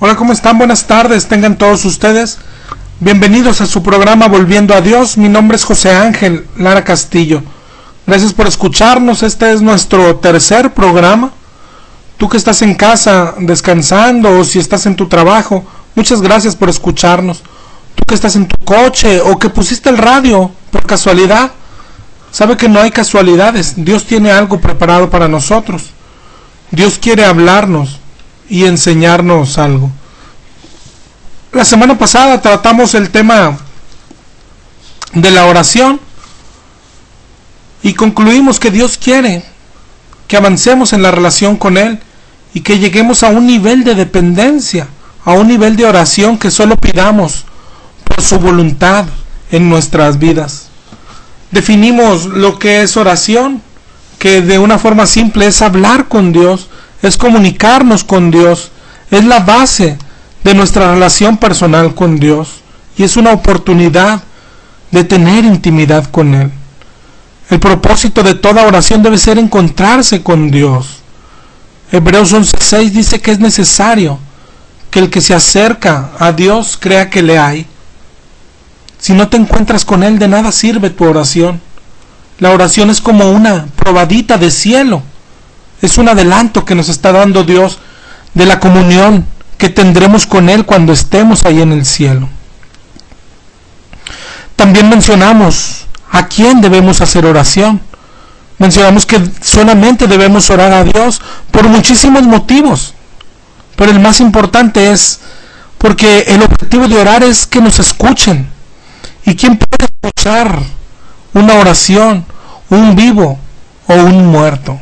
Hola, ¿cómo están? Buenas tardes, tengan todos ustedes. Bienvenidos a su programa Volviendo a Dios. Mi nombre es José Ángel Lara Castillo. Gracias por escucharnos. Este es nuestro tercer programa. Tú que estás en casa descansando o si estás en tu trabajo, muchas gracias por escucharnos. Tú que estás en tu coche o que pusiste el radio por casualidad, sabe que no hay casualidades. Dios tiene algo preparado para nosotros. Dios quiere hablarnos y enseñarnos algo. La semana pasada tratamos el tema de la oración y concluimos que Dios quiere que avancemos en la relación con Él y que lleguemos a un nivel de dependencia, a un nivel de oración que solo pidamos por su voluntad en nuestras vidas. Definimos lo que es oración, que de una forma simple es hablar con Dios, es comunicarnos con Dios, es la base de nuestra relación personal con Dios y es una oportunidad de tener intimidad con Él. El propósito de toda oración debe ser encontrarse con Dios. Hebreos 11:6 dice que es necesario que el que se acerca a Dios crea que le hay. Si no te encuentras con Él, de nada sirve tu oración. La oración es como una probadita de cielo. Es un adelanto que nos está dando Dios de la comunión que tendremos con Él cuando estemos ahí en el cielo. También mencionamos a quién debemos hacer oración. Mencionamos que solamente debemos orar a Dios por muchísimos motivos. Pero el más importante es porque el objetivo de orar es que nos escuchen. ¿Y quién puede escuchar una oración, un vivo o un muerto?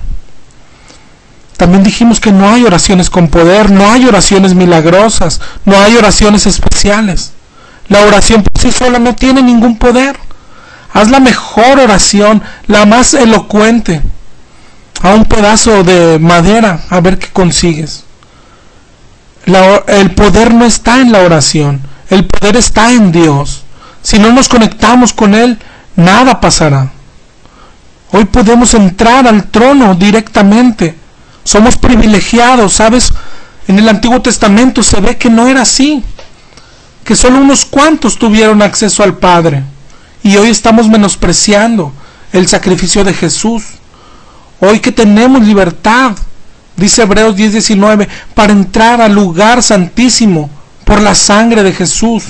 También dijimos que no hay oraciones con poder, no hay oraciones milagrosas, no hay oraciones especiales. La oración por sí sola no tiene ningún poder. Haz la mejor oración, la más elocuente, a un pedazo de madera, a ver qué consigues. El poder no está en la oración, el poder está en Dios. Si no nos conectamos con Él, nada pasará. Hoy podemos entrar al trono directamente. Somos privilegiados, ¿sabes? En el Antiguo Testamento se ve que no era así, que solo unos cuantos tuvieron acceso al Padre. Y hoy estamos menospreciando el sacrificio de Jesús. Hoy que tenemos libertad, dice Hebreos 10:19, para entrar al lugar santísimo por la sangre de Jesús,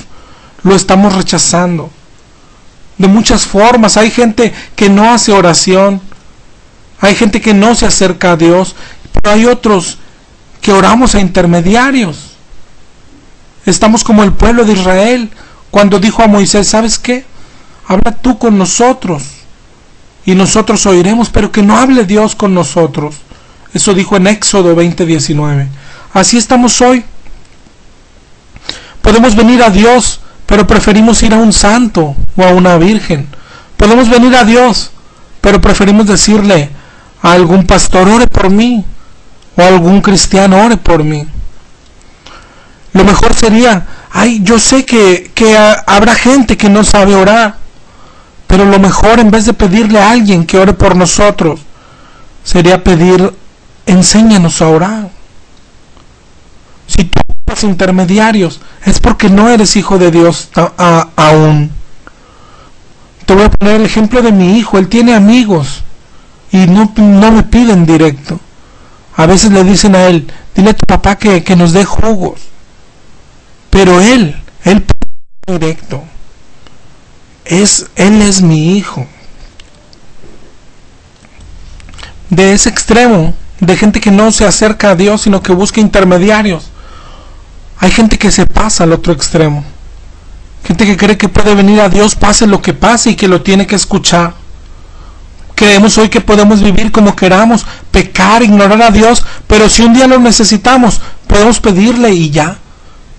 lo estamos rechazando. De muchas formas, hay gente que no hace oración, hay gente que no se acerca a Dios, pero hay otros que oramos a intermediarios. Estamos como el pueblo de Israel, cuando dijo a Moisés, ¿sabes qué? Habla tú con nosotros y nosotros oiremos, pero que no hable Dios con nosotros. Eso dijo en Éxodo 20:19. Así estamos hoy. Podemos venir a Dios, pero preferimos ir a un santo o a una virgen. Podemos venir a Dios, pero preferimos decirle a algún pastor, ore por mí, o a algún cristiano, ore por mí. Lo mejor sería, yo sé que habrá gente que no sabe orar, pero lo mejor, en vez de pedirle a alguien que ore por nosotros, sería pedir, enséñanos a orar. Si tú eres intermediarios, es porque no eres hijo de Dios aún. Te voy a poner el ejemplo de mi hijo. Él tiene amigos y no me piden directo. A veces le dicen a él, dile a tu papá que nos dé jugos. Pero él pide directo. Él es mi hijo. De ese extremo, de gente que no se acerca a Dios, sino que busca intermediarios, hay gente que se pasa al otro extremo. Gente que cree que puede venir a Dios pase lo que pase y que lo tiene que escuchar. Creemos hoy que podemos vivir como queramos, pecar, ignorar a Dios, pero si un día lo necesitamos, podemos pedirle y ya.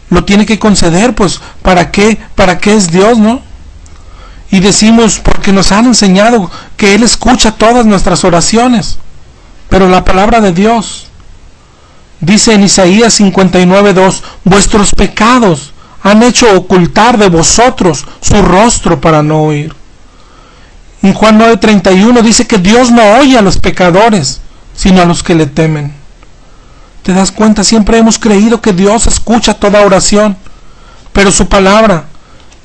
Lo tiene que conceder, pues, ¿para qué es Dios, no? Y decimos, porque nos han enseñado que Él escucha todas nuestras oraciones. Pero la palabra de Dios dice en Isaías 59:2, vuestros pecados han hecho ocultar de vosotros su rostro para no oír. En Juan 9:31 dice que Dios no oye a los pecadores, sino a los que le temen. ¿Te das cuenta? Siempre hemos creído que Dios escucha toda oración, pero su palabra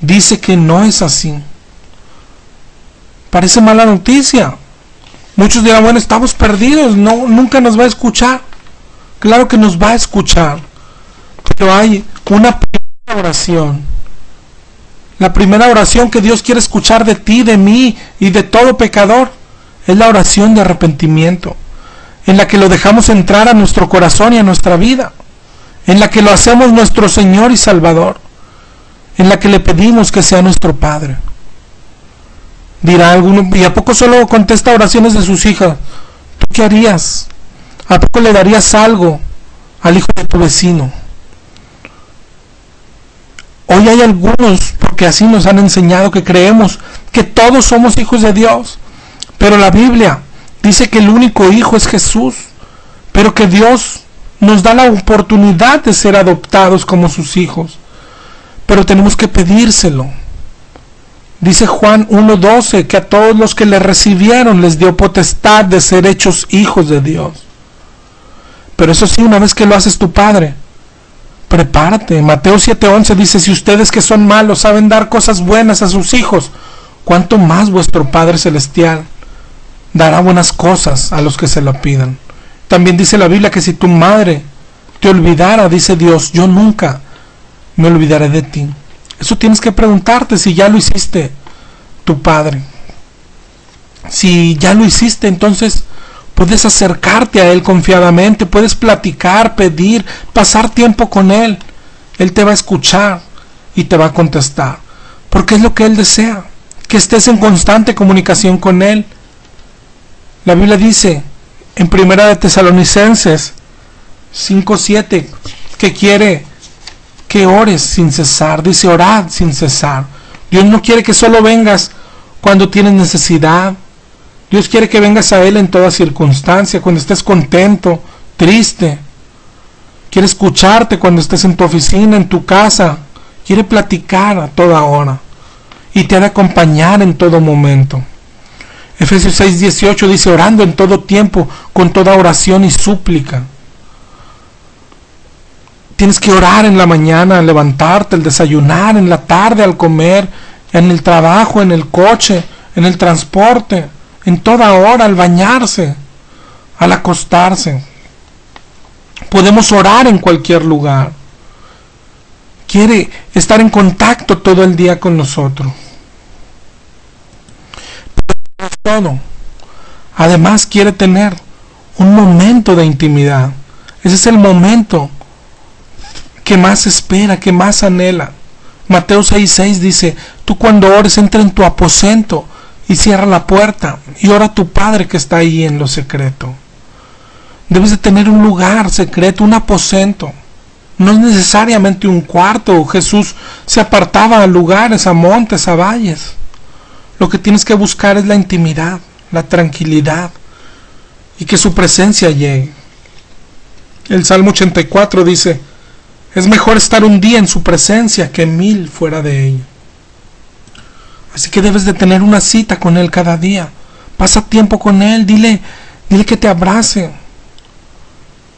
dice que no es así. Parece mala noticia. Muchos dirán, bueno, estamos perdidos, no, nunca nos va a escuchar. Claro que nos va a escuchar, pero hay una primera oración. La primera oración que Dios quiere escuchar de ti, de mí y de todo pecador es la oración de arrepentimiento, en la que lo dejamos entrar a nuestro corazón y a nuestra vida, en la que lo hacemos nuestro Señor y Salvador, en la que le pedimos que sea nuestro Padre. Dirá alguno, ¿y a poco solo contesta oraciones de sus hijas? ¿Tú qué harías? ¿A poco le darías algo al hijo de tu vecino? Hoy hay algunos, porque así nos han enseñado, que creemos que todos somos hijos de Dios, pero la Biblia dice que el único hijo es Jesús, pero que Dios nos da la oportunidad de ser adoptados como sus hijos, pero tenemos que pedírselo. Dice Juan 1:12 que a todos los que le recibieron les dio potestad de ser hechos hijos de Dios. Pero eso sí, una vez que lo haces tu Padre, prepárate. Mateo 7:11 dice, si ustedes que son malos saben dar cosas buenas a sus hijos, ¿cuánto más vuestro Padre Celestial dará buenas cosas a los que se lo pidan? También dice la Biblia que si tu madre te olvidara, dice Dios, yo nunca me olvidaré de ti. Eso tienes que preguntarte si ya lo hiciste tu Padre. Si ya lo hiciste, entonces puedes acercarte a Él confiadamente, puedes platicar, pedir, pasar tiempo con Él. Él te va a escuchar y te va a contestar, porque es lo que Él desea, que estés en constante comunicación con Él. La Biblia dice en 1 Tesalonicenses 5:7 que quiere que ores sin cesar. Dice, orad sin cesar. Dios no quiere que solo vengas cuando tienes necesidad. Dios quiere que vengas a Él en toda circunstancia, cuando estés contento, triste. Quiere escucharte cuando estés en tu oficina, en tu casa. Quiere platicar a toda hora y te ha de acompañar en todo momento. Efesios 6:18 dice, orando en todo tiempo, con toda oración y súplica. Tienes que orar en la mañana, al levantarte, al desayunar, en la tarde, al comer, en el trabajo, en el coche, en el transporte, en toda hora, al bañarse, al acostarse. Podemos orar en cualquier lugar. Quiere estar en contacto todo el día con nosotros. Pero todo, además quiere tener un momento de intimidad. Ese es el momento que más espera, que más anhela. Mateo 6:6 dice, tú cuando ores entra en tu aposento y cierra la puerta y ora a tu Padre que está ahí en lo secreto. Debes de tener un lugar secreto, un aposento. No es necesariamente un cuarto. Jesús se apartaba a lugares, a montes, a valles. Lo que tienes que buscar es la intimidad, la tranquilidad y que su presencia llegue. El Salmo 84 dice, es mejor estar un día en su presencia que 1000 fuera de ella. Así que debes de tener una cita con Él cada día. Pasa tiempo con Él, dile que te abrace.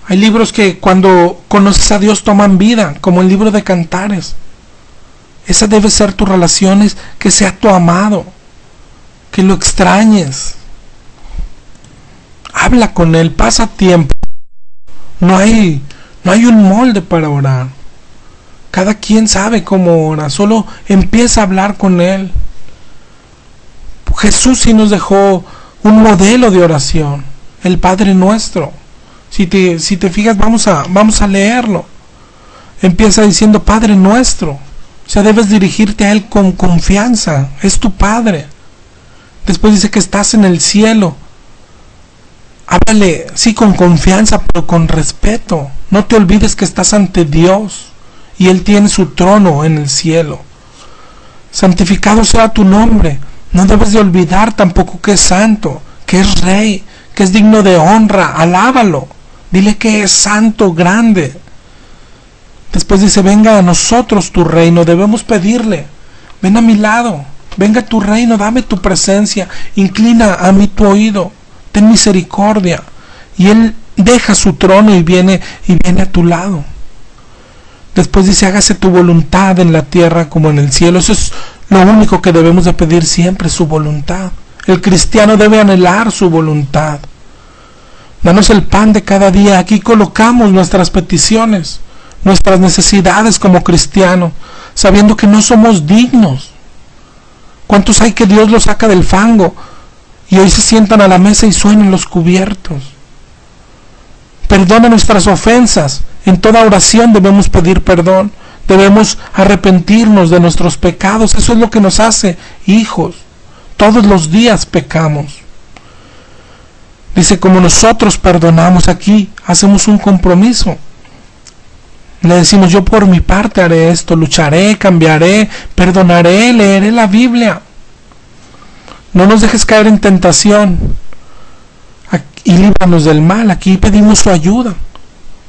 Hay libros que cuando conoces a Dios toman vida, como el libro de Cantares. Esa debe ser tu relación, es que sea tu amado, que lo extrañes. Habla con Él, pasa tiempo. No hay un molde para orar. Cada quien sabe cómo ora, solo empieza a hablar con Él. Jesús sí nos dejó un modelo de oración, el Padre Nuestro. Si te fijas, vamos a leerlo. Empieza diciendo Padre Nuestro. O sea, debes dirigirte a Él con confianza. Es tu Padre. Después dice que estás en el cielo. Háblale, sí, con confianza, pero con respeto. No te olvides que estás ante Dios y Él tiene su trono en el cielo. Santificado sea tu nombre. No debes de olvidar tampoco que es santo, que es rey, que es digno de honra. Alábalo. Dile que es santo, grande. Después dice, venga a nosotros tu reino. Debemos pedirle, ven a mi lado, venga tu reino, dame tu presencia, inclina a mí tu oído, ten misericordia. Y Él deja su trono y viene a tu lado. Después dice, hágase tu voluntad en la tierra como en el cielo. Eso es lo único que debemos de pedir siempre, su voluntad. El cristiano debe anhelar su voluntad. Danos el pan de cada día. Aquí colocamos nuestras peticiones, nuestras necesidades como cristianos, sabiendo que no somos dignos. ¿Cuántos hay que Dios los saca del fango y hoy se sientan a la mesa y suenan los cubiertos? Perdona nuestras ofensas. En toda oración debemos pedir perdón. Debemos arrepentirnos de nuestros pecados. Eso es lo que nos hace hijos. Todos los días pecamos. Dice, como nosotros perdonamos, aquí hacemos un compromiso. Le decimos, yo por mi parte haré esto, lucharé, cambiaré, perdonaré, leeré la Biblia. No nos dejes caer en tentación y líbranos del mal. Aquí pedimos su ayuda.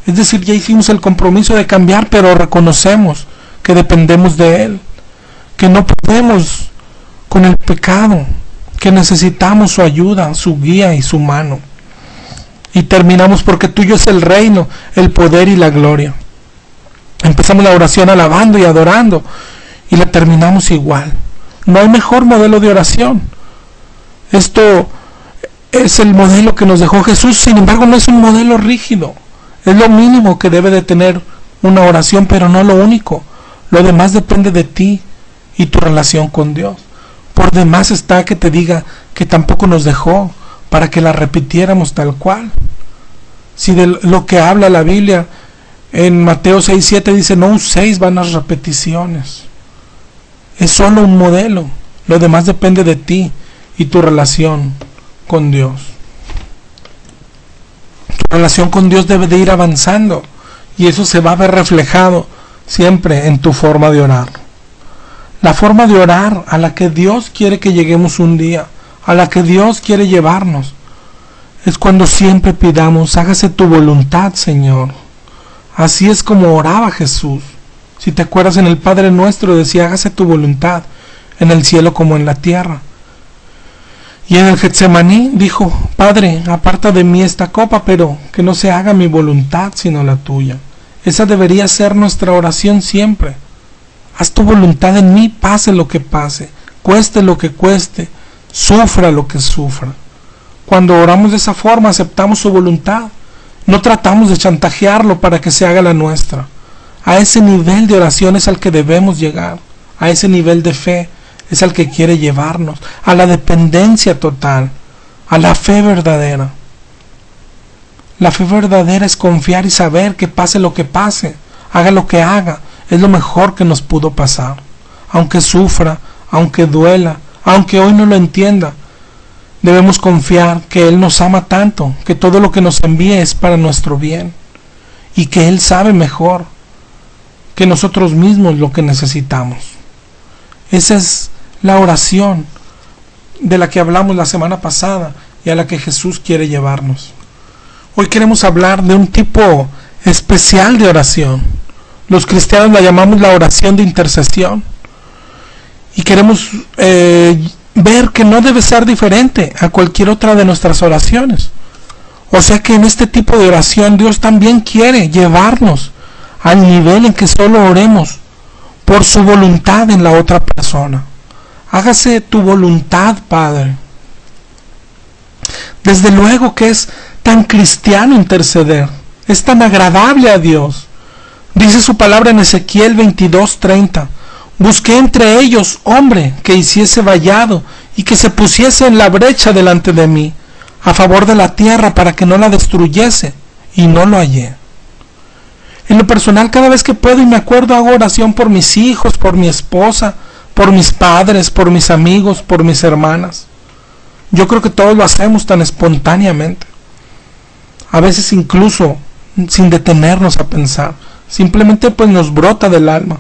Es decir, ya hicimos el compromiso de cambiar, pero reconocemos que dependemos de Él, que no podemos con el pecado, que necesitamos su ayuda, su guía y su mano. Y terminamos, porque tuyo es el reino, el poder y la gloria. Empezamos la oración alabando y adorando y la terminamos igual. No hay mejor modelo de oración. Esto es el modelo que nos dejó Jesús. Sin embargo, no es un modelo rígido. Es lo mínimo que debe de tener una oración, pero no lo único. Lo demás depende de ti y tu relación con Dios. Por demás está que te diga que tampoco nos dejó para que la repitiéramos tal cual. Si de lo que habla la Biblia en Mateo 6:7 dice, no uséis vanas repeticiones. Es solo un modelo. Lo demás depende de ti y tu relación con Dios. Tu relación con Dios debe de ir avanzando y eso se va a ver reflejado siempre en tu forma de orar. La forma de orar a la que Dios quiere que lleguemos un día, a la que Dios quiere llevarnos, es cuando siempre pidamos, hágase tu voluntad, Señor. Así es como oraba Jesús. Si te acuerdas, en el Padre Nuestro decía, hágase tu voluntad, en el cielo como en la tierra. Y en el Getsemaní dijo, Padre, aparta de mí esta copa, pero que no se haga mi voluntad sino la tuya. Esa debería ser nuestra oración siempre. Haz tu voluntad en mí, pase lo que pase, cueste lo que cueste, sufra lo que sufra. Cuando oramos de esa forma, aceptamos su voluntad. No tratamos de chantajearlo para que se haga la nuestra. A ese nivel de oración es al que debemos llegar. A ese nivel de fe es al que quiere llevarnos. A la dependencia total. A la fe verdadera. La fe verdadera es confiar y saber que pase lo que pase, haga lo que haga, es lo mejor que nos pudo pasar. Aunque sufra, aunque duela, aunque hoy no lo entienda, debemos confiar que Él nos ama tanto, que todo lo que nos envía es para nuestro bien y que Él sabe mejor que nosotros mismos lo que necesitamos. Esa es la oración de la que hablamos la semana pasada y a la que Jesús quiere llevarnos. Hoy queremos hablar de un tipo especial de oración. Los cristianos la llamamos la oración de intercesión. Y queremos ver que no debe ser diferente a cualquier otra de nuestras oraciones. O sea que en este tipo de oración Dios también quiere llevarnos al nivel en que solo oremos por su voluntad en la otra persona. Hágase tu voluntad, Padre. Desde luego que es tan cristiano interceder, es tan agradable a Dios. Dice su palabra en Ezequiel 22:30, busqué entre ellos hombre que hiciese vallado y que se pusiese en la brecha delante de mí, a favor de la tierra para que no la destruyese, y no lo hallé. En lo personal, cada vez que puedo y me acuerdo, hago oración por mis hijos, por mi esposa, por mis padres, por mis amigos, por mis hermanas. Yo creo que todos lo hacemos tan espontáneamente. A veces incluso sin detenernos a pensar. Simplemente pues nos brota del alma.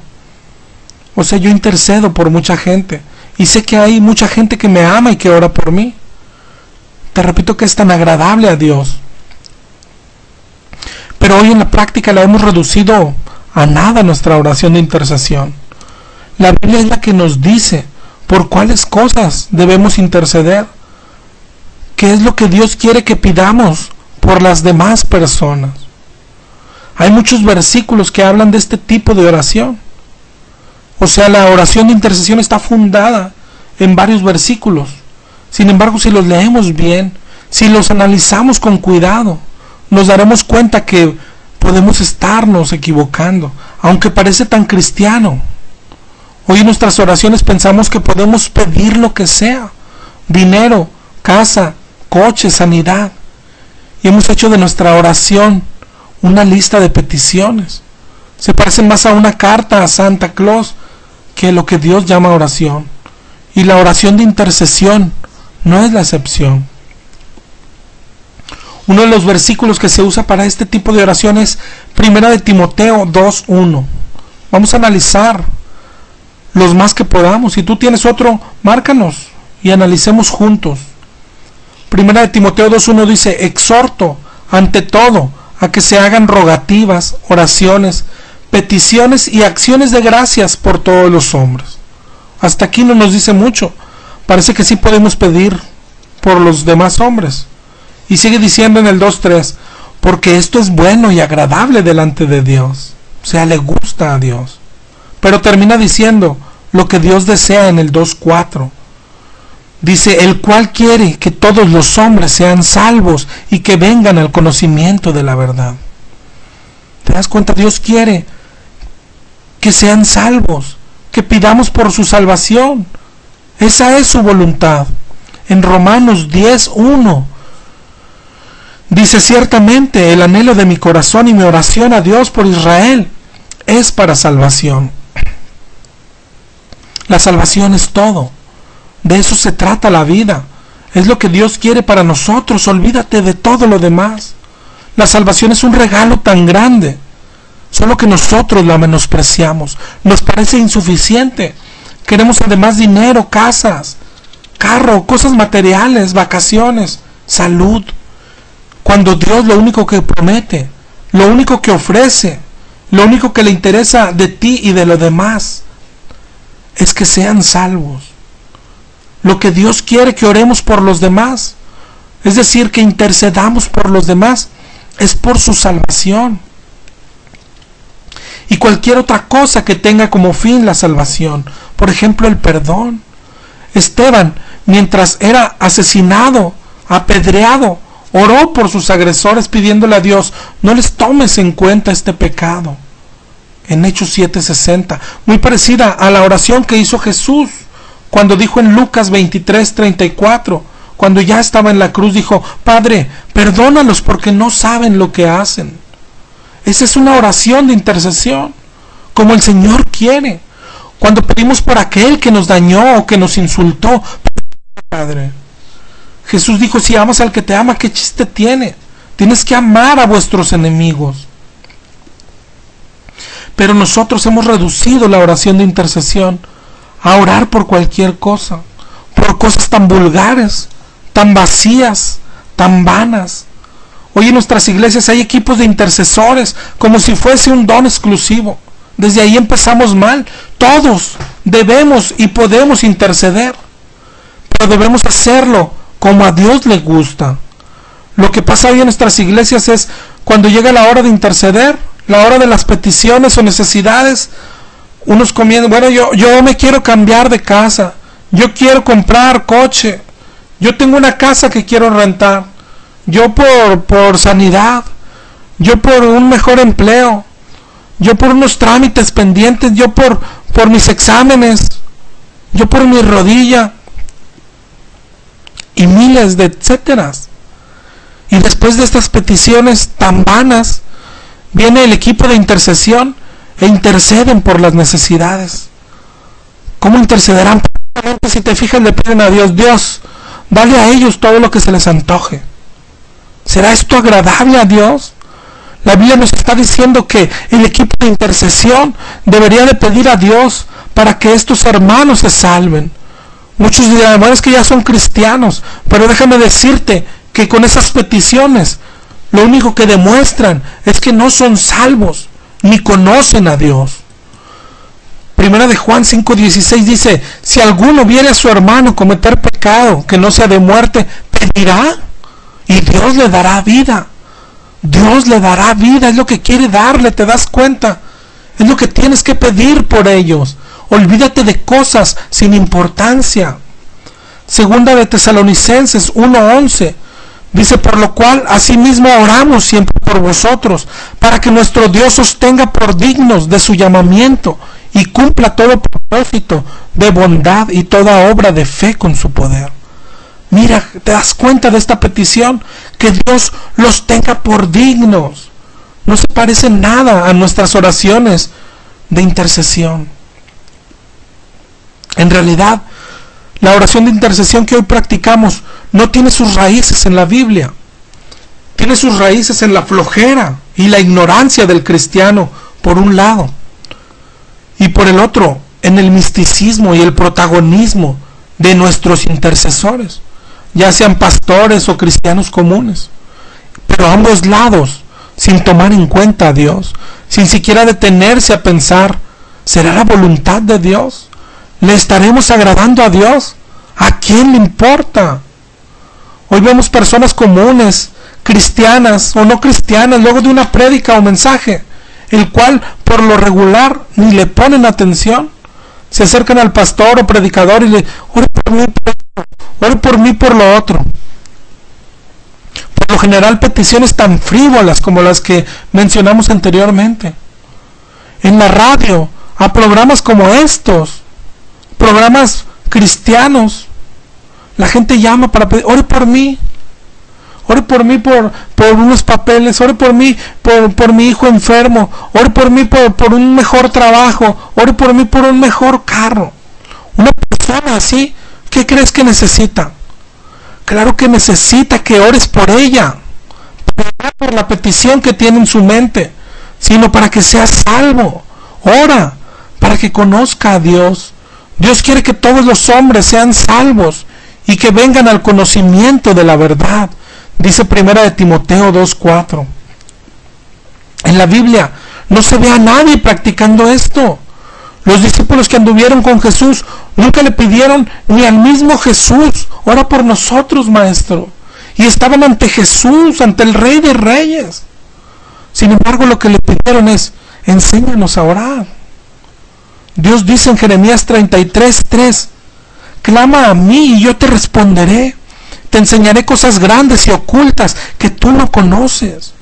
O sea, yo intercedo por mucha gente. Y sé que hay mucha gente que me ama y que ora por mí. Te repito que es tan agradable a Dios. Pero hoy en la práctica la hemos reducido a nada nuestra oración de intercesión. La Biblia es la que nos dice por cuáles cosas debemos interceder. ¿Qué es lo que Dios quiere que pidamos por las demás personas. Hay muchos versículos que hablan de este tipo de oración. O sea, la oración de intercesión está fundada en varios versículos. Sin embargo, si los leemos bien, si los analizamos con cuidado, nos daremos cuenta que podemos estarnos equivocando, aunque parece tan cristiano. Hoy en nuestras oraciones pensamos que podemos pedir lo que sea: dinero, casa, coche, sanidad. Y hemos hecho de nuestra oración una lista de peticiones. Se parecen más a una carta a Santa Claus que lo que Dios llama oración. Y la oración de intercesión no es la excepción. Uno de los versículos que se usa para este tipo de oración es 1 de Timoteo 2:1. Vamos a analizar los más que podamos. Si tú tienes otro, márcanos y analicemos juntos. 1 de Timoteo 2:1 dice: exhorto ante todo a que se hagan rogativas, oraciones, peticiones y acciones de gracias por todos los hombres. Hasta aquí no nos dice mucho. Parece que sí podemos pedir por los demás hombres. Y sigue diciendo en el 2:3: porque esto es bueno y agradable delante de Dios. O sea, le gusta a Dios. Pero termina diciendo lo que Dios desea en el 2:4. Dice: el cual quiere que todos los hombres sean salvos y que vengan al conocimiento de la verdad. ¿Te das cuenta? Dios quiere que sean salvos, que pidamos por su salvación. Esa es su voluntad. En Romanos 10:1 dice: ciertamente el anhelo de mi corazón y mi oración a Dios por Israel es para salvación. La salvación es todo. De eso se trata la vida. Es lo que Dios quiere para nosotros. Olvídate de todo lo demás. La salvación es un regalo tan grande, solo que nosotros la menospreciamos. Nos parece insuficiente. Queremos además dinero, casas, carro, cosas materiales, vacaciones, salud. Cuando Dios lo único que promete, lo único que ofrece, lo único que le interesa de ti y de los demás es que sean salvos. Lo que Dios quiere que oremos por los demás, es decir, que intercedamos por los demás, es por su salvación. Y cualquier otra cosa que tenga como fin la salvación, por ejemplo el perdón. Esteban, mientras era asesinado, apedreado, oró por sus agresores pidiéndole a Dios: no les tomes en cuenta este pecado. En Hechos 7:60, muy parecida a la oración que hizo Jesús cuando dijo en Lucas 23:34, cuando ya estaba en la cruz, dijo: Padre, perdónalos porque no saben lo que hacen. Esa es una oración de intercesión, como el Señor quiere. Cuando pedimos por aquel que nos dañó o que nos insultó, Padre. Jesús dijo: si amas al que te ama, ¿qué chiste tiene? Tienes que amar a vuestros enemigos. Pero nosotros hemos reducido la oración de intercesión a orar por cualquier cosa, por cosas tan vulgares, tan vacías, tan vanas. Hoy en nuestras iglesias hay equipos de intercesores como si fuese un don exclusivo. Desde ahí empezamos mal. Todos debemos y podemos interceder, pero debemos hacerlo como a Dios le gusta. Lo que pasa hoy en nuestras iglesias es, cuando llega la hora de interceder, la hora de las peticiones o necesidades, unos comienzan: bueno, yo me quiero cambiar de casa, yo quiero comprar coche, yo tengo una casa que quiero rentar, yo por sanidad, yo por un mejor empleo, yo por unos trámites pendientes, yo por mis exámenes, yo por mi rodilla, y miles de etcéteras. Y después de estas peticiones tan vanas, viene el equipo de intercesión e interceden por las necesidades. ¿Cómo intercederán? Si te fijas, le piden a Dios: Dios, dale a ellos todo lo que se les antoje. ¿Será esto agradable a Dios? La Biblia nos está diciendo que el equipo de intercesión debería de pedir a Dios para que estos hermanos se salven. Muchos dirán: bueno, es que ya son cristianos, pero déjame decirte que con esas peticiones lo único que demuestran es que no son salvos, ni conocen a Dios. Primera de Juan 5:16 dice: si alguno viere a su hermano cometer pecado que no sea de muerte, pedirá y Dios le dará vida. Dios le dará vida, es lo que quiere darle, ¿te das cuenta? Es lo que tienes que pedir por ellos. Olvídate de cosas sin importancia. Segunda de Tesalonicenses 1:11 dice: por lo cual asimismo oramos siempre por vosotros, para que nuestro Dios os tenga por dignos de su llamamiento y cumpla todo propósito de bondad y toda obra de fe con su poder. Mira, ¿te das cuenta de esta petición? Que Dios los tenga por dignos. No se parece nada a nuestras oraciones de intercesión. En realidad, la oración de intercesión que hoy practicamos no tiene sus raíces en la Biblia. Tiene sus raíces en la flojera y la ignorancia del cristiano, por un lado. Y por el otro, en el misticismo y el protagonismo de nuestros intercesores, ya sean pastores o cristianos comunes. Pero a ambos lados, sin tomar en cuenta a Dios, sin siquiera detenerse a pensar, ¿será la voluntad de Dios? ¿Le estaremos agradando a Dios? ¿A quién le importa? Hoy vemos personas comunes, cristianas o no cristianas, luego de una prédica o mensaje, el cual por lo regular ni le ponen atención. Se acercan al pastor o predicador y le: ore por mí por esto, ore por mí por lo otro. Por lo general peticiones tan frívolas como las que mencionamos anteriormente. En la radio, a programas como estos, programas cristianos, la gente llama para pedir: ore por mí por unos papeles, ore por mí por mi hijo enfermo, ore por mí por un mejor trabajo, ore por mí por un mejor carro. Una persona así, ¿qué crees que necesita? Claro que necesita que ores por ella, no por la petición que tiene en su mente, sino para que sea salvo. Ora para que conozca a Dios. Dios quiere que todos los hombres sean salvos y que vengan al conocimiento de la verdad. Dice 1 de Timoteo 2:4. En la Biblia no se ve a nadie practicando esto. Los discípulos que anduvieron con Jesús nunca le pidieron ni al mismo Jesús: ora por nosotros, maestro. Y estaban ante Jesús, ante el Rey de Reyes. Sin embargo, lo que le pidieron es: enséñanos a orar. Dios dice en Jeremías 33:3: clama a mí y yo te responderé. Te enseñaré cosas grandes y ocultas que tú no conoces.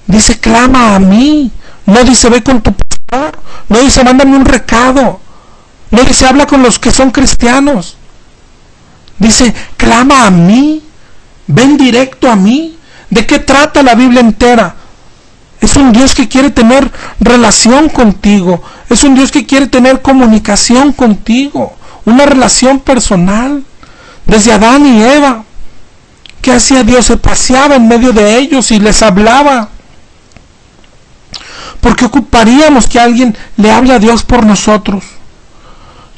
Dice: clama a mí. No dice: ve con tu pastor. No dice: mándame un recado. No dice: habla con los que son cristianos. Dice: clama a mí. Ven directo a mí. ¿De qué trata la Biblia entera? Es un Dios que quiere tener relación contigo. Es un Dios que quiere tener comunicación contigo. Una relación personal. Desde Adán y Eva, ¿qué hacía Dios? Se paseaba en medio de ellos y les hablaba. ¿Por qué ocuparíamos que alguien le hable a Dios por nosotros?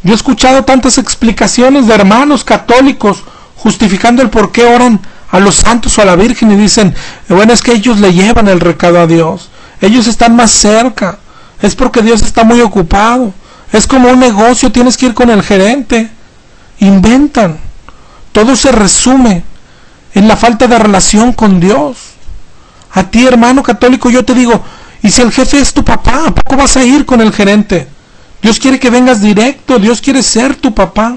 Yo he escuchado tantas explicaciones de hermanos católicos justificando el por qué oran a los santos o a la Virgen y dicen: bueno, es que ellos le llevan el recado a Dios, ellos están más cerca, es porque Dios está muy ocupado, es como un negocio, tienes que ir con el gerente. Inventan. Todo se resume en la falta de relación con Dios. A ti, hermano católico, yo te digo: ¿y si el jefe es tu papá? ¿A poco vas a ir con el gerente? Dios quiere que vengas directo, Dios quiere ser tu papá.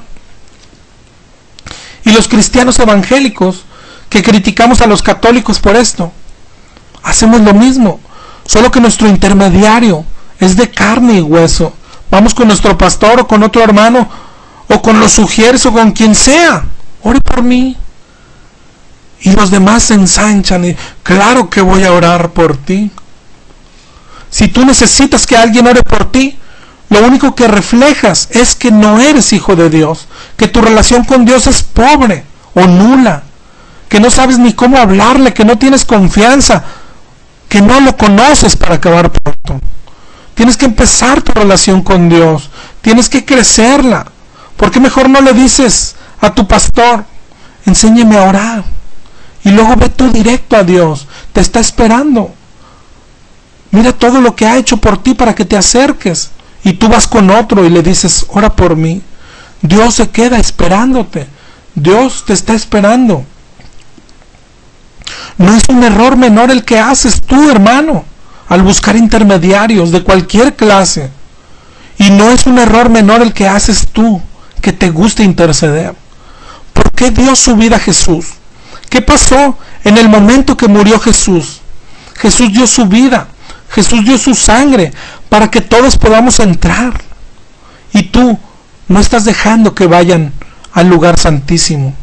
Y los cristianos evangélicos, que criticamos a los católicos por esto, hacemos lo mismo, solo que nuestro intermediario es de carne y hueso. Vamos con nuestro pastor o con otro hermano, o con los sugieres o con quien sea: ore por mí. Y los demás se ensanchan y: claro que voy a orar por ti. Si tú necesitas que alguien ore por ti, lo único que reflejas es que no eres hijo de Dios, que tu relación con Dios es pobre o nula, que no sabes ni cómo hablarle, que no tienes confianza, que no lo conoces para acabar pronto. Tienes que empezar tu relación con Dios, tienes que crecerla. ¿Por qué mejor no le dices a tu pastor: enséñeme a orar? Y luego ve tú directo a Dios, te está esperando. Mira todo lo que ha hecho por ti para que te acerques. Y tú vas con otro y le dices: ora por mí. Dios se queda esperándote. Dios te está esperando. No es un error menor el que haces tú, hermano, al buscar intermediarios de cualquier clase. Y no es un error menor el que haces tú, que te gusta interceder. ¿Por qué dio su vida a Jesús? ¿Qué pasó en el momento que murió Jesús? Jesús dio su vida, Jesús dio su sangre para que todos podamos entrar. Y tú no estás dejando que vayan al lugar santísimo.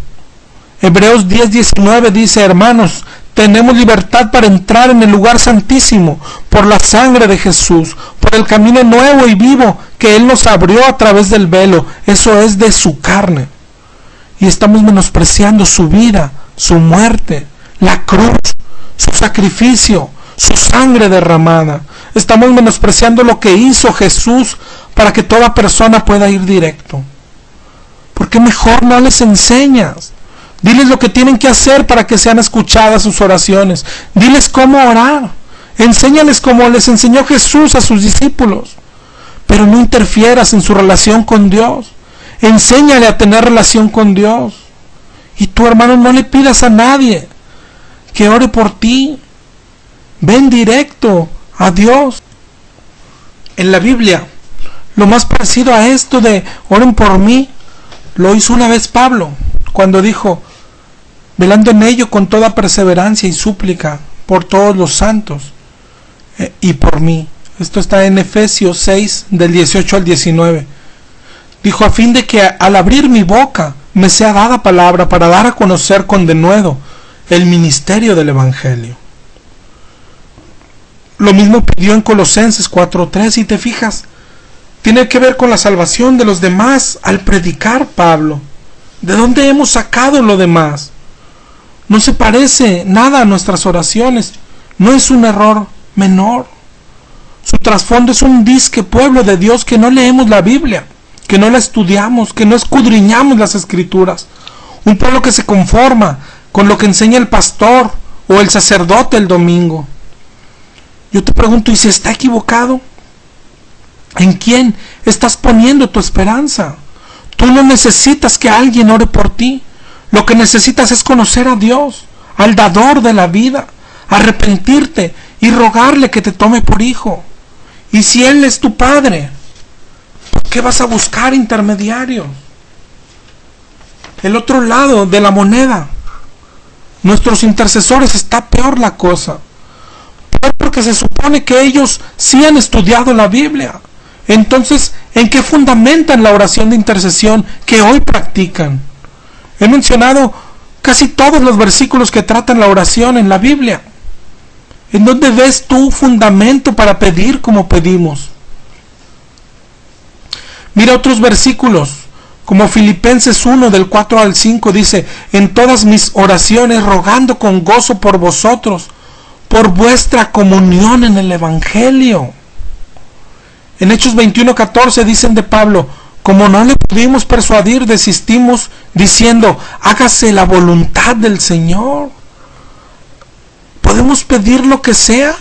Hebreos 10:19 dice: hermanos, tenemos libertad para entrar en el lugar santísimo por la sangre de Jesús, por el camino nuevo y vivo que Él nos abrió a través del velo, eso es, de su carne. Y estamos menospreciando su vida, su muerte, la cruz, su sacrificio, su sangre derramada. Estamos menospreciando lo que hizo Jesús para que toda persona pueda ir directo. ¿Por qué mejor no les enseñas? Diles lo que tienen que hacer para que sean escuchadas sus oraciones. Diles cómo orar. Enséñales como les enseñó Jesús a sus discípulos. Pero no interfieras en su relación con Dios. Enséñale a tener relación con Dios. Y tú, hermano, no le pidas a nadie que ore por ti. Ven directo a Dios. En la Biblia, lo más parecido a esto de oren por mí, lo hizo una vez Pablo, cuando dijo: velando en ello con toda perseverancia y súplica por todos los santos y por mí. Esto está en Efesios 6, del 18 al 19. Dijo: a fin de que al abrir mi boca me sea dada palabra para dar a conocer con denuedo el ministerio del Evangelio. Lo mismo pidió en Colosenses 4:3, y te fijas, tiene que ver con la salvación de los demás al predicar Pablo. ¿De dónde hemos sacado lo demás? No se parece nada a nuestras oraciones, no es un error menor. Su trasfondo es un disque pueblo de Dios que no leemos la Biblia, que no la estudiamos, que no escudriñamos las Escrituras. Un pueblo que se conforma con lo que enseña el pastor o el sacerdote el domingo. Yo te pregunto, ¿y si está equivocado? ¿En quién estás poniendo tu esperanza? Tú no necesitas que alguien ore por ti. Lo que necesitas es conocer a Dios, al dador de la vida, arrepentirte y rogarle que te tome por hijo. Y si Él es tu Padre, ¿por qué vas a buscar intermediarios? El otro lado de la moneda, nuestros intercesores, está peor la cosa. Peor porque se supone que ellos sí han estudiado la Biblia. Entonces, ¿en qué fundamentan la oración de intercesión que hoy practican? He mencionado casi todos los versículos que tratan la oración en la Biblia. ¿En dónde ves tú fundamento para pedir como pedimos? Mira otros versículos, como Filipenses 1, del 4 al 5, dice: en todas mis oraciones rogando con gozo por vosotros, por vuestra comunión en el Evangelio. En Hechos 21:14 dicen de Pablo: como no le pudimos persuadir, desistimos diciendo: hágase la voluntad del Señor. ¿Podemos pedir lo que sea?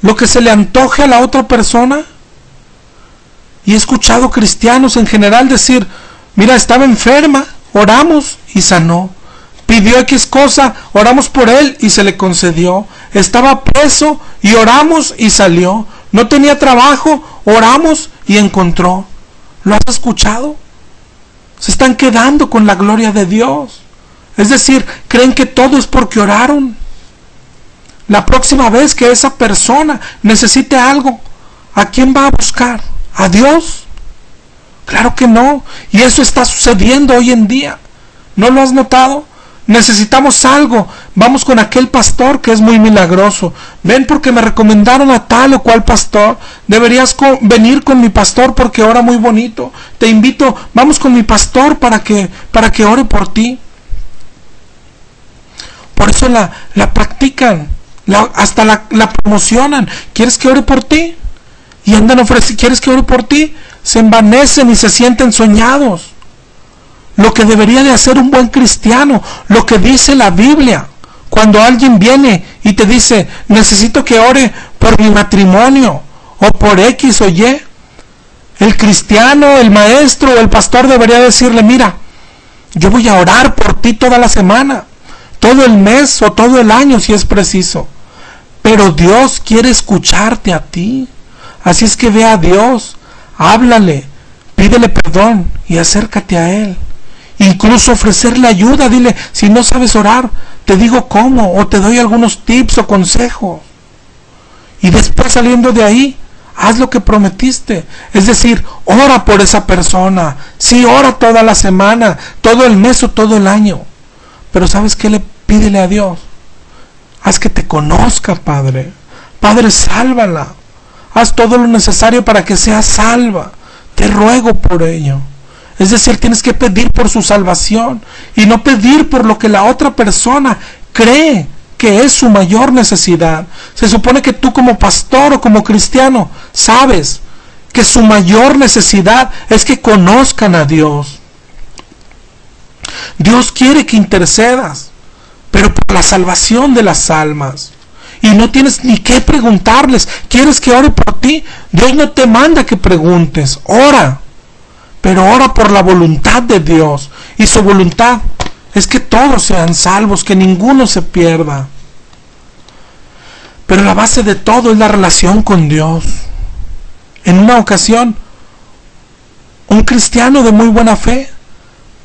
¿Lo que se le antoje a la otra persona? Y he escuchado cristianos en general decir: mira, estaba enferma, oramos y sanó. Pidió X cosa, oramos por él y se le concedió. Estaba preso y oramos y salió. No tenía trabajo, oramos y encontró. ¿Lo has escuchado? Se están quedando con la gloria de Dios. Es decir, creen que todo es porque oraron. La próxima vez que esa persona necesite algo, ¿a quién va a buscar? ¿A Dios? Claro que no. Y eso está sucediendo hoy en día. ¿No lo has notado? Necesitamos algo, vamos con aquel pastor que es muy milagroso. Ven porque me recomendaron a tal o cual pastor. Deberías venir con mi pastor porque ora muy bonito. Te invito, vamos con mi pastor para que ore por ti. Por eso la practican, hasta la promocionan. ¿Quieres que ore por ti? Y andan ofreciendo: ¿quieres que ore por ti? Se envanecen y se sienten soñados. Lo que debería de hacer un buen cristiano, lo que dice la Biblia, cuando alguien viene y te dice: necesito que ore por mi matrimonio, o por X o Y, el cristiano, el maestro o el pastor debería decirle: mira, yo voy a orar por ti toda la semana, todo el mes o todo el año si es preciso. Pero Dios quiere escucharte a ti. Así es que ve a Dios, háblale, pídele perdón y acércate a Él. Incluso ofrecerle ayuda, dile, si no sabes orar, te digo cómo, o te doy algunos tips o consejos. Y después, saliendo de ahí, haz lo que prometiste. Es decir, ora por esa persona. Sí, ora toda la semana, todo el mes o todo el año. Pero ¿sabes qué? Pídele a Dios. Haz que te conozca, Padre. Padre, sálvala. Haz todo lo necesario para que sea salva. Te ruego por ello. Es decir, tienes que pedir por su salvación y no pedir por lo que la otra persona cree que es su mayor necesidad. Se supone que tú, como pastor o como cristiano, sabes que su mayor necesidad es que conozcan a Dios. Dios quiere que intercedas, pero por la salvación de las almas. Y no tienes ni que preguntarles. ¿Quieres que ore por ti? Dios no te manda que preguntes. Ora. Pero ora por la voluntad de Dios. Y su voluntad es que todos sean salvos, que ninguno se pierda. Pero la base de todo es la relación con Dios. En una ocasión, un cristiano de muy buena fe,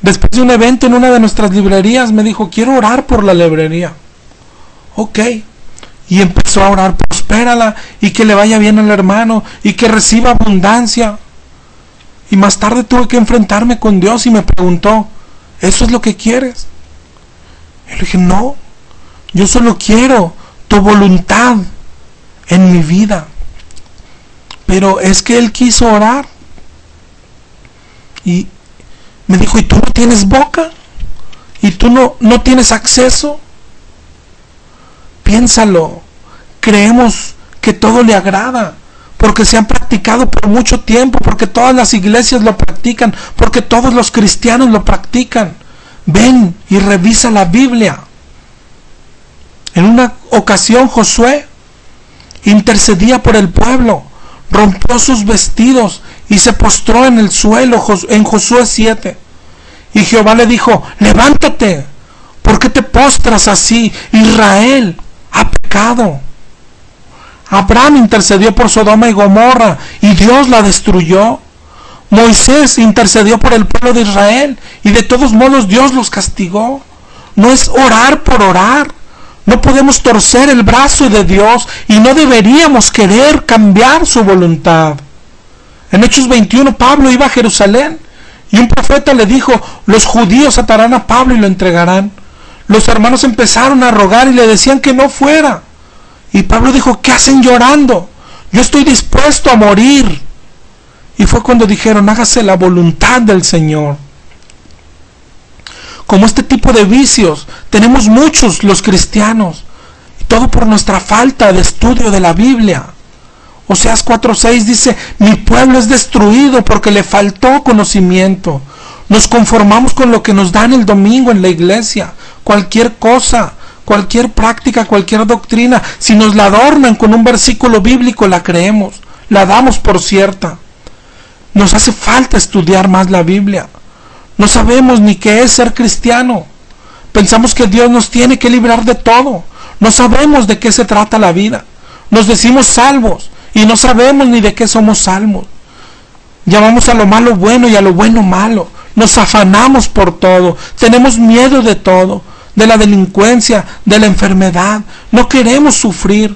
después de un evento en una de nuestras librerías, me dijo, quiero orar por la librería. Ok. Y empezó a orar, prospérala, y que le vaya bien al hermano, y que reciba abundancia. Y más tarde tuve que enfrentarme con Dios y me preguntó, ¿eso es lo que quieres? Y le dije, no, yo solo quiero tu voluntad en mi vida. Pero es que él quiso orar. Y me dijo, ¿y tú no tienes boca? ¿Y tú no tienes acceso? Piénsalo. Creemos que todo le agrada, porque se han practicado por mucho tiempo, porque todas las iglesias lo practican, porque todos los cristianos lo practican. Ven y revisa la Biblia. En una ocasión Josué intercedía por el pueblo, rompió sus vestidos y se postró en el suelo en Josué 7. Y Jehová le dijo, levántate, ¿por qué te postras así? Israel ha pecado. Abraham intercedió por Sodoma y Gomorra y Dios la destruyó. Moisés intercedió por el pueblo de Israel y de todos modos Dios los castigó. No es orar por orar. No podemos torcer el brazo de Dios y no deberíamos querer cambiar su voluntad. En Hechos 21 Pablo iba a Jerusalén y un profeta le dijo, los judíos atarán a Pablo y lo entregarán. Los hermanos empezaron a rogar y le decían que no fuera. Y Pablo dijo, ¿qué hacen llorando? Yo estoy dispuesto a morir. Y fue cuando dijeron, hágase la voluntad del Señor. Como este tipo de vicios, tenemos muchos los cristianos. Y todo por nuestra falta de estudio de la Biblia. Oseas 4:6 dice, mi pueblo es destruido porque le faltó conocimiento. Nos conformamos con lo que nos dan el domingo en la iglesia. Cualquier cosa, cualquier práctica, cualquier doctrina, si nos la adornan con un versículo bíblico, la creemos, la damos por cierta. Nos hace falta estudiar más la Biblia. No sabemos ni qué es ser cristiano. Pensamos que Dios nos tiene que librar de todo. No sabemos de qué se trata la vida. Nos decimos salvos y no sabemos ni de qué somos salvos. Llamamos a lo malo bueno y a lo bueno malo. Nos afanamos por todo. Tenemos miedo de todo. De la delincuencia, de la enfermedad. No queremos sufrir,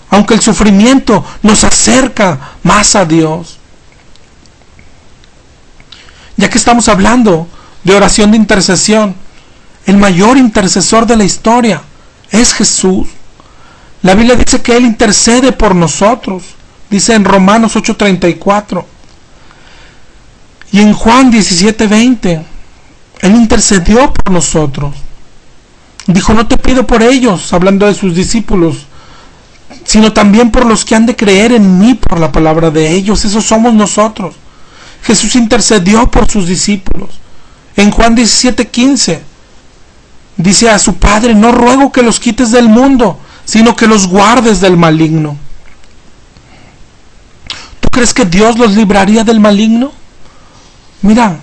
aunque el sufrimiento nos acerca más a Dios. Ya que estamos hablando de oración de intercesión, el mayor intercesor de la historia es Jesús. La Biblia dice que Él intercede por nosotros, dice en Romanos 8:34. Y en Juan 17:20, Él intercedió por nosotros. Dijo, no te pido por ellos, hablando de sus discípulos, sino también por los que han de creer en mí por la palabra de ellos. Esos somos nosotros. Jesús intercedió por sus discípulos. En Juan 17:15, dice a su Padre, no ruego que los quites del mundo, sino que los guardes del maligno. ¿Tú crees que Dios los libraría del maligno? Mira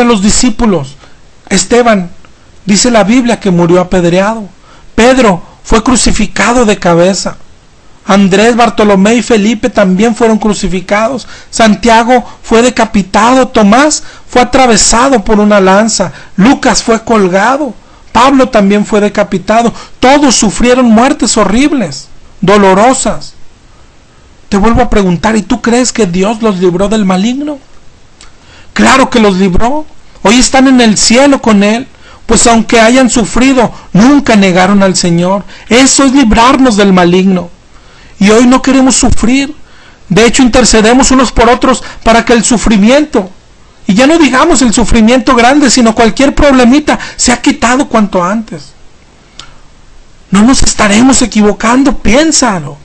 los discípulos. Esteban Dice la Biblia que murió apedreado. Pedro fue crucificado de cabeza. Andrés, Bartolomé y Felipe también fueron crucificados. Santiago fue decapitado. Tomás fue atravesado por una lanza. Lucas fue colgado. Pablo también fue decapitado. Todos sufrieron muertes horribles, dolorosas. Te vuelvo a preguntar, ¿y tú crees que Dios los libró del maligno? Claro que los libró. Hoy están en el cielo con Él. Pues aunque hayan sufrido, nunca negaron al Señor. Eso es librarnos del maligno. Y hoy no queremos sufrir. De hecho, intercedemos unos por otros para que el sufrimiento, y ya no digamos el sufrimiento grande, sino cualquier problemita, sea quitado cuanto antes. No nos estaremos equivocando, piénsalo.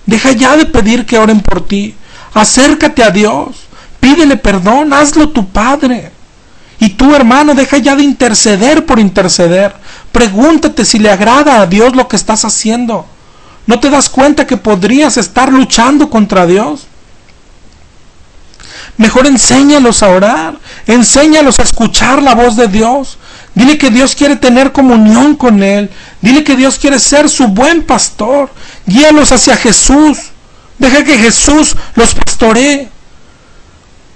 Deja ya de pedir que oren por ti. Acércate a Dios. Pídele perdón, hazlo tu Padre. Y tú, hermano, deja ya de interceder por interceder. Pregúntate si le agrada a Dios lo que estás haciendo. ¿No te das cuenta que podrías estar luchando contra Dios? Mejor enséñalos a orar. Enséñalos a escuchar la voz de Dios. Dile que Dios quiere tener comunión con Él. Dile que Dios quiere ser su buen pastor. Guíalos hacia Jesús. Deja que Jesús los pastoree.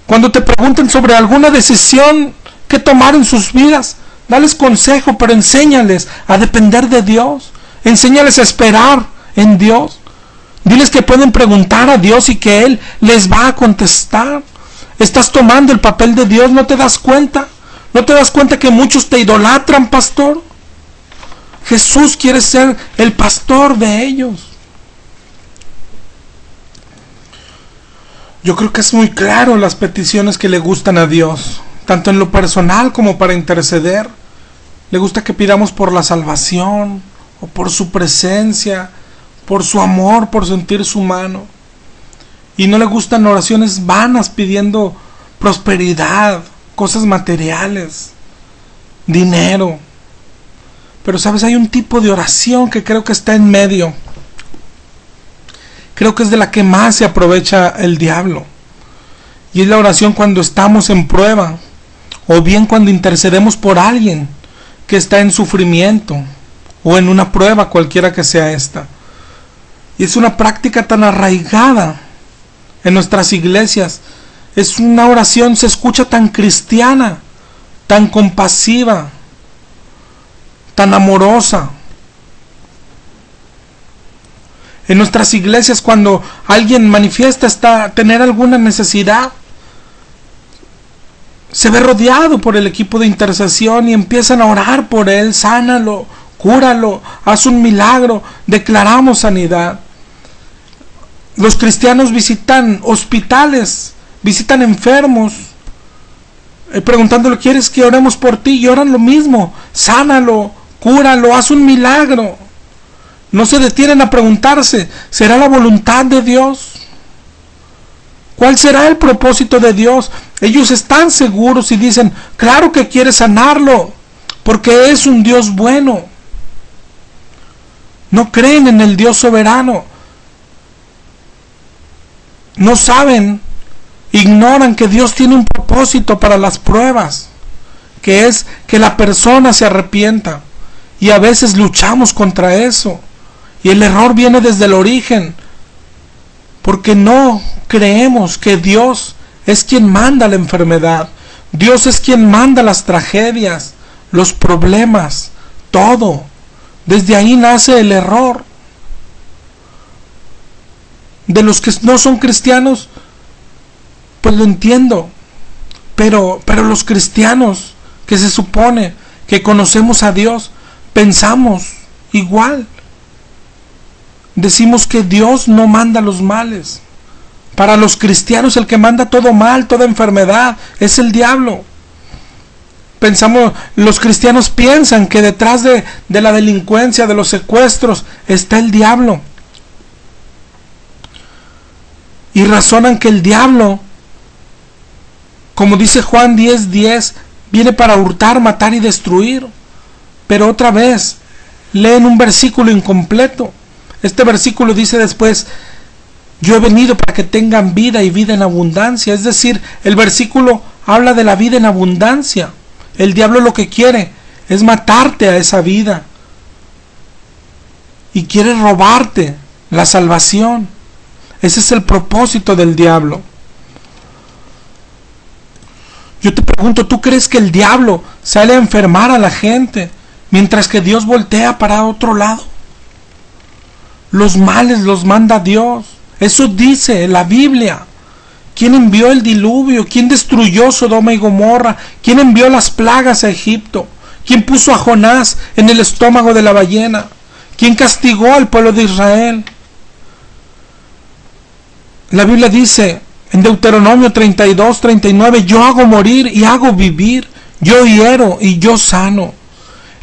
Cuando te pregunten sobre alguna decisión que tomar en sus vidas, dales consejo, pero enséñales a depender de Dios. Enséñales a esperar en Dios. Diles que pueden preguntar a Dios y que Él les va a contestar. Estás tomando el papel de Dios, ¿no te das cuenta? ¿No te das cuenta que muchos te idolatran, pastor? Jesús quiere ser el pastor de ellos. Yo creo que es muy claro las peticiones que le gustan a Dios, tanto en lo personal como para interceder. Le gusta que pidamos por la salvación, o por su presencia, por su amor, por sentir su mano. Y no le gustan oraciones vanas pidiendo prosperidad, cosas materiales, dinero. Pero sabes, hay un tipo de oración que creo que está en medio. Creo que es de la que más se aprovecha el diablo. Y es la oración cuando estamos en prueba, o bien cuando intercedemos por alguien que está en sufrimiento, o en una prueba cualquiera que sea esta. Y es una práctica tan arraigada en nuestras iglesias. Es una oración, se escucha tan cristiana, tan compasiva, tan amorosa. En nuestras iglesias, cuando alguien manifiesta tener alguna necesidad, se ve rodeado por el equipo de intercesión y empiezan a orar por él. Sánalo, cúralo, haz un milagro, declaramos sanidad. Los cristianos visitan hospitales, visitan enfermos, preguntándole, ¿quieres que oremos por ti? Y oran lo mismo, sánalo, cúralo, haz un milagro. No se detienen a preguntarse, ¿será la voluntad de Dios? ¿Cuál será el propósito de Dios? Ellos están seguros y dicen, claro que quiere sanarlo, porque es un Dios bueno. No creen en el Dios soberano. No saben, ignoran que Dios tiene un propósito para las pruebas, que es que la persona se arrepienta. Y a veces luchamos contra eso. Y el error viene desde el origen, porque no creemos que Dios es quien manda la enfermedad. Dios es quien manda las tragedias, los problemas, todo. Desde ahí nace el error. De los que no son cristianos, pues lo entiendo. Pero los cristianos que se supone que conocemos a Dios, pensamos igual. Decimos que Dios no manda los males. Para los cristianos el que manda todo mal, toda enfermedad, es el diablo. Los cristianos piensan que detrás de la delincuencia, de los secuestros, está el diablo. Y razonan que el diablo, como dice Juan 10:10, viene para hurtar, matar y destruir. Pero otra vez, leen un versículo incompleto. Este versículo dice después, yo he venido para que tengan vida y vida en abundancia. Es decir, el versículo habla de la vida en abundancia. El diablo lo que quiere es matarte a esa vida. Y quiere robarte la salvación. Ese es el propósito del diablo. Yo te pregunto, ¿tú crees que el diablo sale a enfermar a la gente mientras que Dios voltea para otro lado? Los males los manda Dios. Eso dice la Biblia. ¿Quién envió el diluvio? ¿Quién destruyó Sodoma y Gomorra? ¿Quién envió las plagas a Egipto? ¿Quién puso a Jonás en el estómago de la ballena? ¿Quién castigó al pueblo de Israel? La Biblia dice en Deuteronomio 32:39, yo hago morir y hago vivir, yo hiero y yo sano.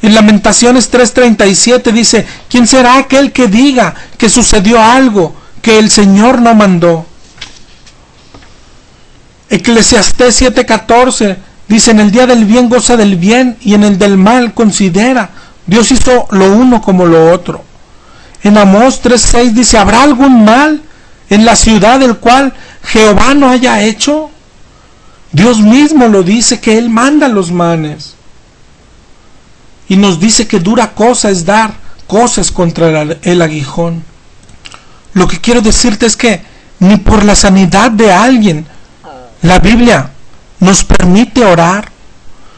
En Lamentaciones 3:37 dice, ¿quién será aquel que diga que sucedió algo que el Señor no mandó? Eclesiastés 7:14 dice, en el día del bien goza del bien y en el del mal considera. Dios hizo lo uno como lo otro. En Amós 3:6 dice, ¿habrá algún mal en la ciudad del cual Jehová no haya hecho? Dios mismo lo dice, que Él manda los manes. Y nos dice que dura cosa es dar cosas contra el aguijón. Lo que quiero decirte es que ni por la sanidad de alguien la Biblia nos permite orar,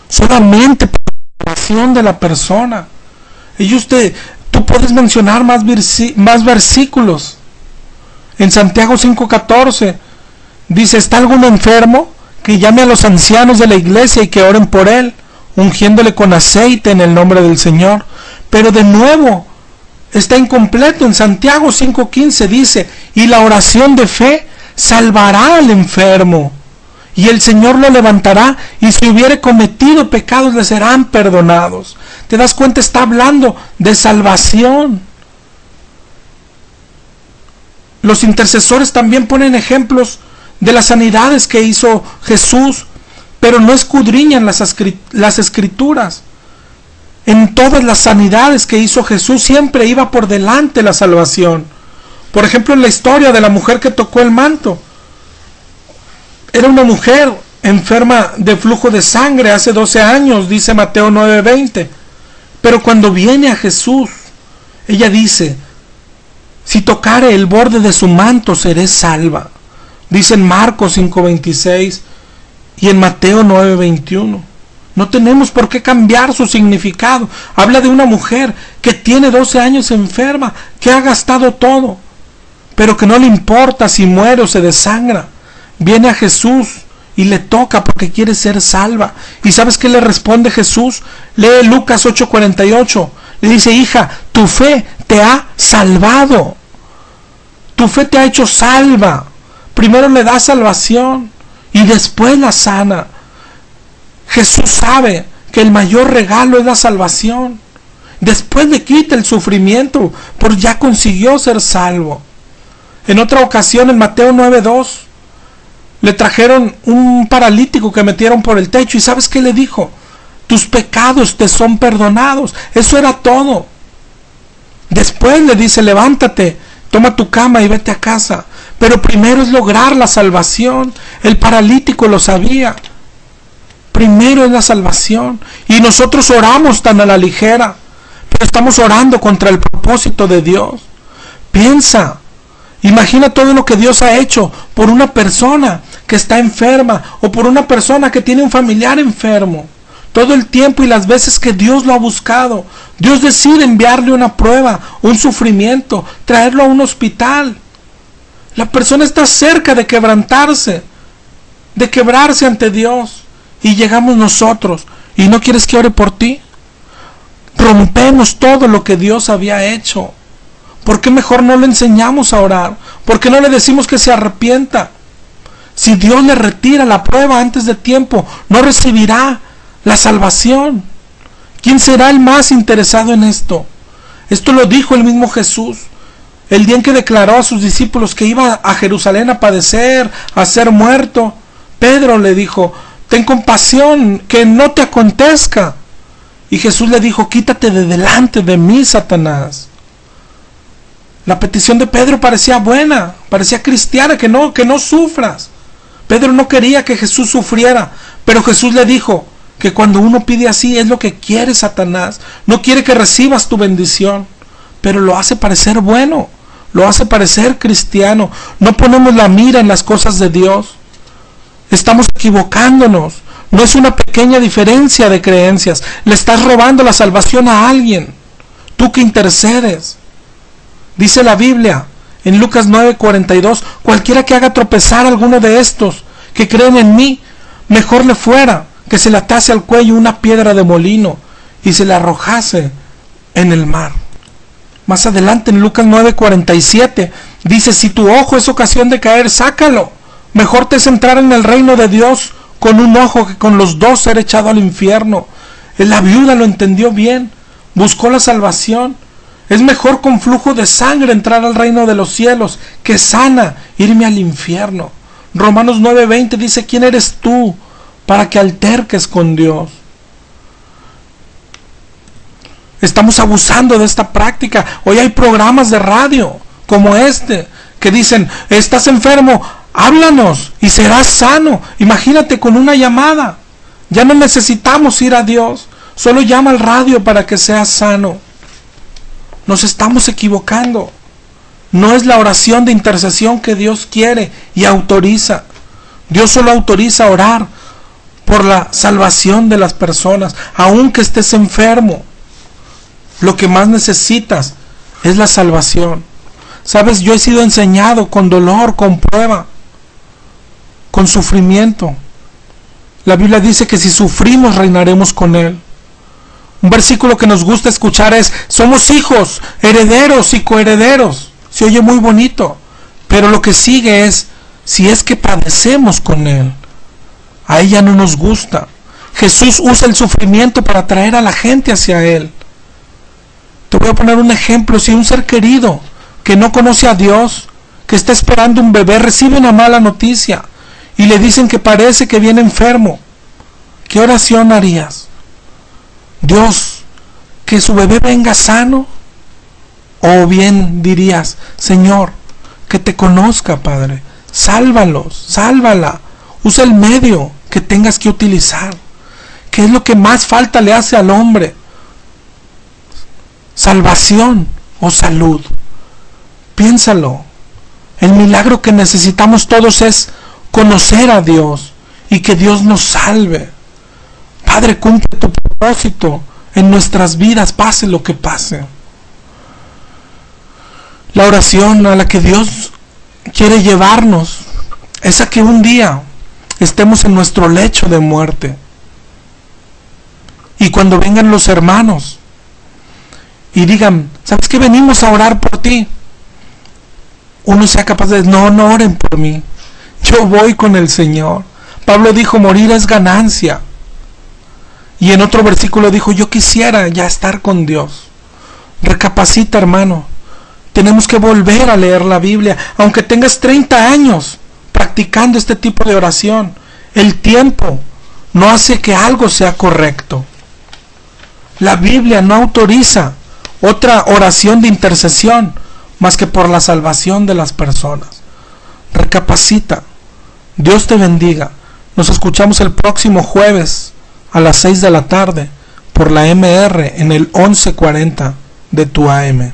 solamente por la oración de la persona. Tú puedes mencionar más versículos. En Santiago 5:14 dice, ¿está algún enfermo? Que llame a los ancianos de la iglesia y que oren por él, ungiéndole con aceite en el nombre del Señor. Pero de nuevo está incompleto. En Santiago 5:15 dice, y la oración de fe salvará al enfermo, y el Señor lo levantará, y si hubiere cometido pecados le serán perdonados. ¿Te das cuenta? Está hablando de salvación. Los intercesores también ponen ejemplos de las sanidades que hizo Jesús, pero no escudriñan las escrituras. En todas las sanidades que hizo Jesús siempre iba por delante la salvación. Por ejemplo, en la historia de la mujer que tocó el manto. Era una mujer enferma de flujo de sangre hace 12 años, dice Mateo 9:20. Pero cuando viene a Jesús, ella dice, si tocare el borde de su manto seré salva. Dice en Marcos 5:26 y en Mateo 9:21. No tenemos por qué cambiar su significado. Habla de una mujer que tiene 12 años enferma, que ha gastado todo, pero que no le importa si muere o se desangra. Viene a Jesús y le toca porque quiere ser salva. ¿Y sabes qué le responde Jesús? Lee Lucas 8:48. Le dice, hija, tu fe te ha salvado. Tu fe te ha hecho salva. Primero le da salvación y después la sana. Jesús sabe que el mayor regalo es la salvación. Después le quita el sufrimiento, porque ya consiguió ser salvo. En otra ocasión, en Mateo 9:2, le trajeron un paralítico que metieron por el techo. ¿Y sabes qué le dijo? Tus pecados te son perdonados. Eso era todo. Después le dice, levántate, toma tu cama y vete a casa. Pero primero es lograr la salvación. El paralítico lo sabía. Primero es la salvación. Y nosotros oramos tan a la ligera, pero estamos orando contra el propósito de Dios. Piensa, imagina todo lo que Dios ha hecho por una persona que está enferma, o por una persona que tiene un familiar enfermo. Todo el tiempo y las veces que Dios lo ha buscado. Dios decide enviarle una prueba, un sufrimiento, traerlo a un hospital. La persona está cerca de quebrantarse, de quebrarse ante Dios. Y llegamos nosotros, ¿y no quieres que ore por ti? Rompemos todo lo que Dios había hecho. ¿Por qué mejor no le enseñamos a orar? ¿Por qué no le decimos que se arrepienta? Si Dios le retira la prueba antes de tiempo, no recibirá la salvación. ¿Quién será el más interesado en esto? Esto lo dijo el mismo Jesús. El día en que declaró a sus discípulos que iba a Jerusalén a padecer, a ser muerto, Pedro le dijo, ten compasión, que no te acontezca. Y Jesús le dijo, quítate de delante de mí, Satanás. La petición de Pedro parecía buena, parecía cristiana, que no sufras. Pedro no quería que Jesús sufriera, pero Jesús le dijo, que cuando uno pide así es lo que quiere Satanás. No quiere que recibas tu bendición, pero lo hace parecer bueno, lo hace parecer cristiano. No ponemos la mira en las cosas de Dios. Estamos equivocándonos. No es una pequeña diferencia de creencias. Le estás robando la salvación a alguien. Tú que intercedes. Dice la Biblia en Lucas 9:42, cualquiera que haga tropezar a alguno de estos que creen en mí, mejor le fuera que se le atase al cuello una piedra de molino y se le arrojase en el mar. Más adelante en Lucas 9:47 dice, si tu ojo es ocasión de caer, sácalo. Mejor te es entrar en el reino de Dios con un ojo que con los dos ser echado al infierno. La viuda lo entendió bien, buscó la salvación. Es mejor con flujo de sangre entrar al reino de los cielos que sana irme al infierno. Romanos 9:20 dice, ¿quién eres tú para que alterques con Dios? Estamos abusando de esta práctica. Hoy hay programas de radio como este que dicen, estás enfermo, háblanos y serás sano. Imagínate con una llamada. Ya no necesitamos ir a Dios. Solo llama al radio para que seas sano. Nos estamos equivocando. No es la oración de intercesión que Dios quiere y autoriza. Dios solo autoriza orar por la salvación de las personas, aunque estés enfermo. Lo que más necesitas es la salvación. Sabes, yo he sido enseñado con dolor, con prueba, con sufrimiento. La Biblia dice que si sufrimos reinaremos con Él. Un versículo que nos gusta escuchar es, somos hijos, herederos y coherederos. Se oye muy bonito, pero lo que sigue es, si es que padecemos con Él, a ella no nos gusta. Jesús usa el sufrimiento para atraer a la gente hacia Él. Te voy a poner un ejemplo. Si un ser querido que no conoce a Dios, que está esperando un bebé, recibe una mala noticia y le dicen que parece que viene enfermo, ¿qué oración harías? Dios, que su bebé venga sano. O bien dirías, Señor, que te conozca, Padre, sálvalos, sálvala, usa el medio que tengas que utilizar. ¿Qué es lo que más falta le hace al hombre? ¿Salvación o salud? Piénsalo. El milagro que necesitamos todos es conocer a Dios y que Dios nos salve. Padre, cumple tu propósito en nuestras vidas, pase lo que pase. La oración a la que Dios quiere llevarnos es a que un día estemos en nuestro lecho de muerte y cuando vengan los hermanos y digan, ¿sabes qué? Venimos a orar por ti. Uno sea capaz de decir, no oren por mí, yo voy con el Señor. Pablo dijo, morir es ganancia. Y en otro versículo dijo, yo quisiera ya estar con Dios. Recapacita, hermano. Tenemos que volver a leer la Biblia. Aunque tengas 30 años practicando este tipo de oración, el tiempo no hace que algo sea correcto. La Biblia no autoriza otra oración de intercesión más que por la salvación de las personas. Recapacita. Dios te bendiga. Nos escuchamos el próximo jueves a las 6 de la tarde por la MR en el 1140 de tu AM.